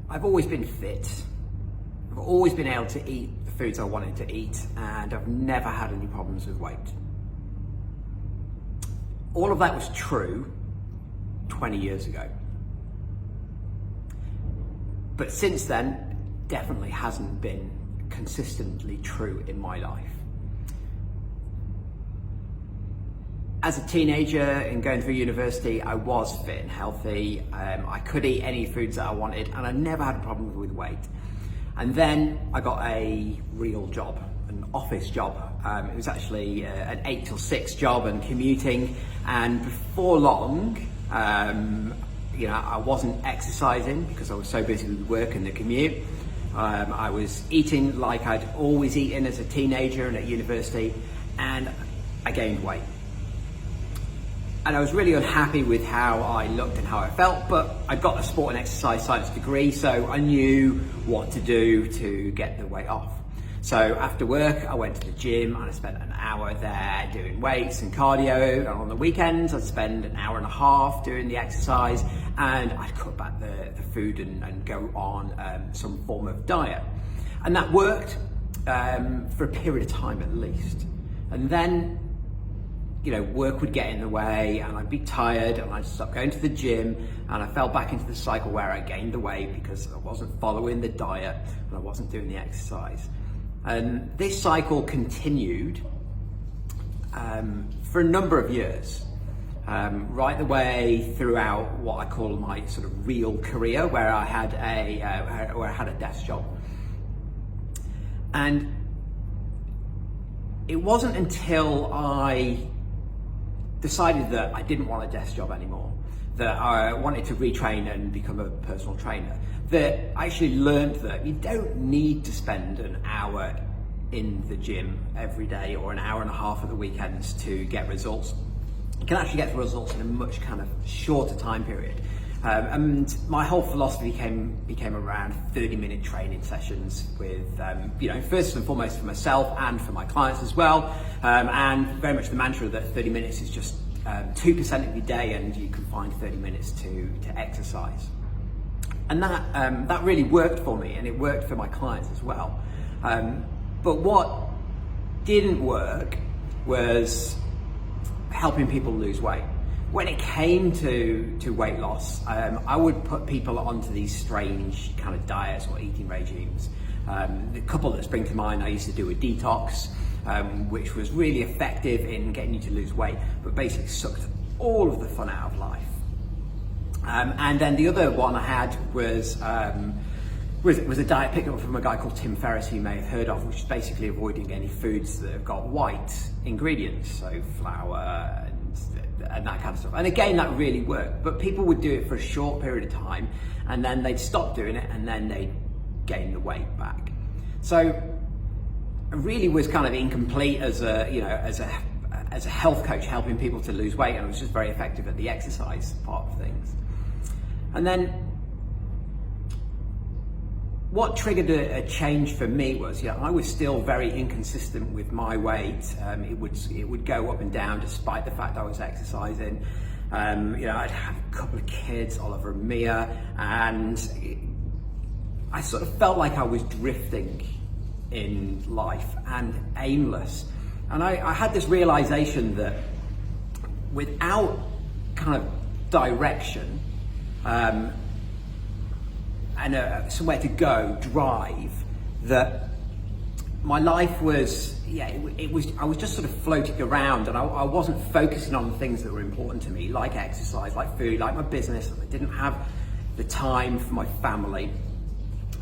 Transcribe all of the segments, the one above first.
I've always been fit. I've always been able to eat the foods I wanted to eat, and I've never had any problems with weight. All of that was true 20 years ago. But since then, definitely hasn't been consistently true in my life. As a teenager and going through university, I was fit and healthy. I could eat any foods that I wanted, and I never had a problem with weight. And then I got a real job, an office job. It was actually an 8 till 6 job and commuting. And before long, I wasn't exercising because I was so busy with work and the commute. I was eating like I'd always eaten as a teenager and at university, and I gained weight. And I was really unhappy with how I looked and how I felt, but I got a sport and exercise science degree, so I knew what to do to get the weight off. So after work, I went to the gym and I spent an hour there doing weights and cardio. And on the weekends, I'd spend an hour and a half doing the exercise, and I'd cut back the food and go on some form of diet. And that worked for a period of time at least. And then work would get in the way and I'd be tired and I'd stop going to the gym, and I fell back into the cycle where I gained the weight because I wasn't following the diet and I wasn't doing the exercise. And this cycle continued for a number of years, right the way throughout what I call my sort of real career, where I had a desk job. And it wasn't until I decided that I didn't want a desk job anymore, that I wanted to retrain and become a personal trainer, that I actually learned that you don't need to spend an hour in the gym every day or an hour and a half at the weekends to get results. You can actually get the results in a much kind of shorter time period. And my whole philosophy became around 30-minute training sessions with, first and foremost for myself and for my clients as well. And very much the mantra that 30 minutes is just 2% of your day, and you can find 30 minutes to exercise. And that really worked for me, and it worked for my clients as well. But what didn't work was helping people lose weight. When it came to weight loss, I would put people onto these strange kind of diets or eating regimes. The couple that spring to mind, I used to do a detox, which was really effective in getting you to lose weight, but basically sucked all of the fun out of life. And then the other one I had was a diet picked up from a guy called Tim Ferriss, who you may have heard of, which is basically avoiding any foods that have got white ingredients, so flour and that kind of stuff. And again, that really worked, but people would do it for a short period of time and then they'd stop doing it and then they'd gain the weight back. So I really was kind of incomplete as a health coach, helping people to lose weight, and I was just very effective at the exercise part of things. And then what triggered a change for me was, I was still very inconsistent with my weight. It would go up and down despite the fact I was exercising. I'd have a couple of kids, Oliver and Mia, and I sort of felt like I was drifting in life and aimless. And I had this realization that without kind of direction, and somewhere to go, drive, that my life was, I was just sort of floating around, and I wasn't focusing on the things that were important to me, like exercise, like food, like my business. I didn't have the time for my family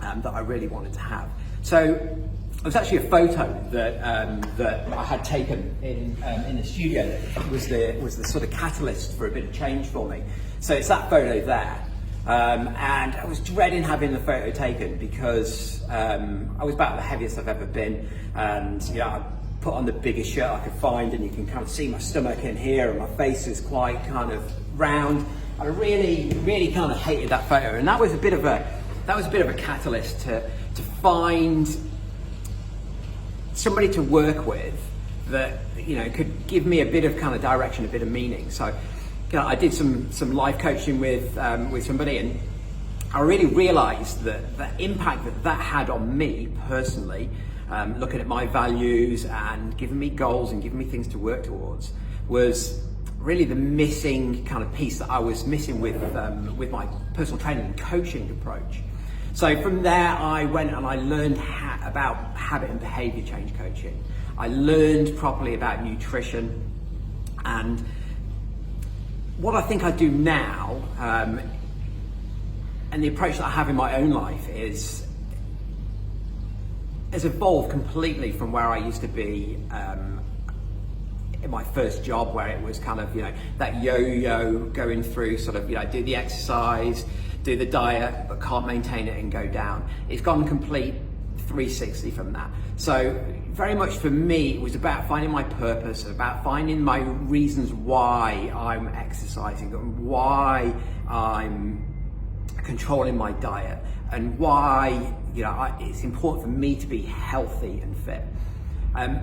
that I really wanted to have. So it was actually a photo that I had taken in the studio that was the sort of catalyst for a bit of change for me. So it's that photo there. And I was dreading having the photo taken because I was about the heaviest I've ever been, and I put on the biggest shirt I could find, and you can kind of see my stomach in here, and my face is quite kind of round. I really kind of hated that photo, and that was a bit of a catalyst to find somebody to work with that could give me a bit of kind of direction, a bit of meaning. So I did some life coaching with somebody, and I really realized that the impact that that had on me personally, looking at my values and giving me goals and giving me things to work towards, was really the missing kind of piece that I was missing with my personal training and coaching approach. So from there, I went and I learned about habit and behavior change coaching. I learned properly about nutrition, and what I think I do now, and the approach that I have in my own life has evolved completely from where I used to be in my first job, where it was kind of, that yo-yo going through sort of, do the exercise, do the diet, but can't maintain it and go down. It's gone complete 360 from that. So very much for me, it was about finding my purpose, about finding my reasons why I'm exercising and why I'm controlling my diet, and why it's important for me to be healthy and fit. And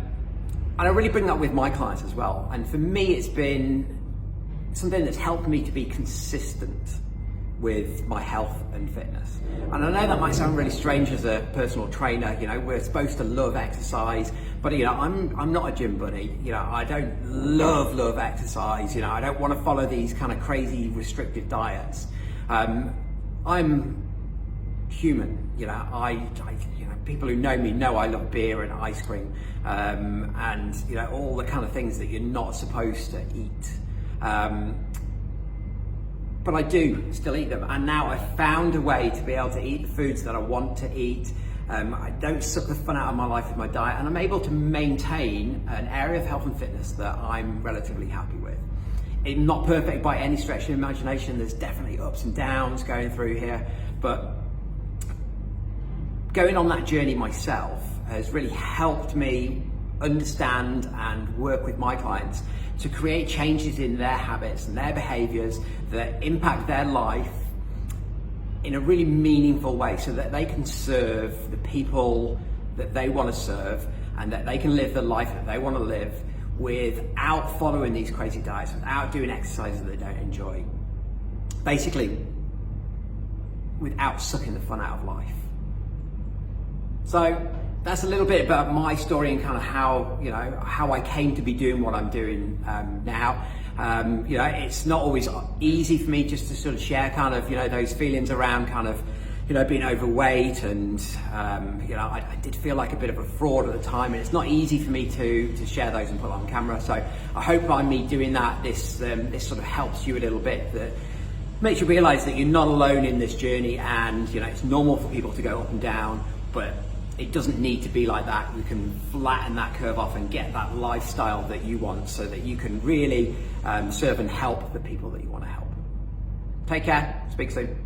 I really bring that with my clients as well. And for me, it's been something that's helped me to be consistent with my health and fitness. And I know that might sound really strange as a personal trainer. We're supposed to love exercise, but I'm not a gym bunny. I don't love exercise. I don't want to follow these kind of crazy restrictive diets. I'm human. People who know me know I love beer and ice cream, and all the kind of things that you're not supposed to eat. But I do still eat them, and now I've found a way to be able to eat the foods that I want to eat. I don't suck the fun out of my life with my diet, and I'm able to maintain an area of health and fitness that I'm relatively happy with. It's not perfect by any stretch of the imagination. There's definitely ups and downs going through here, but going on that journey myself has really helped me understand and work with my clients to create changes in their habits and their behaviors that impact their life in a really meaningful way, so that they can serve the people that they want to serve, and that they can live the life that they want to live without following these crazy diets, without doing exercises that they don't enjoy. Basically, without sucking the fun out of life. So that's a little bit about my story and kind of how I came to be doing what I'm doing now. It's not always easy for me just to sort of share kind of those feelings around kind of being overweight, and I did feel like a bit of a fraud at the time, and it's not easy for me to share those and put on camera. So I hope by me doing that, this sort of helps you a little bit, that makes you realize that you're not alone in this journey, and it's normal for people to go up and down, but it doesn't need to be like that. You can flatten that curve off and get that lifestyle that you want, so that you can really serve and help the people that you want to help. Take care. Speak soon.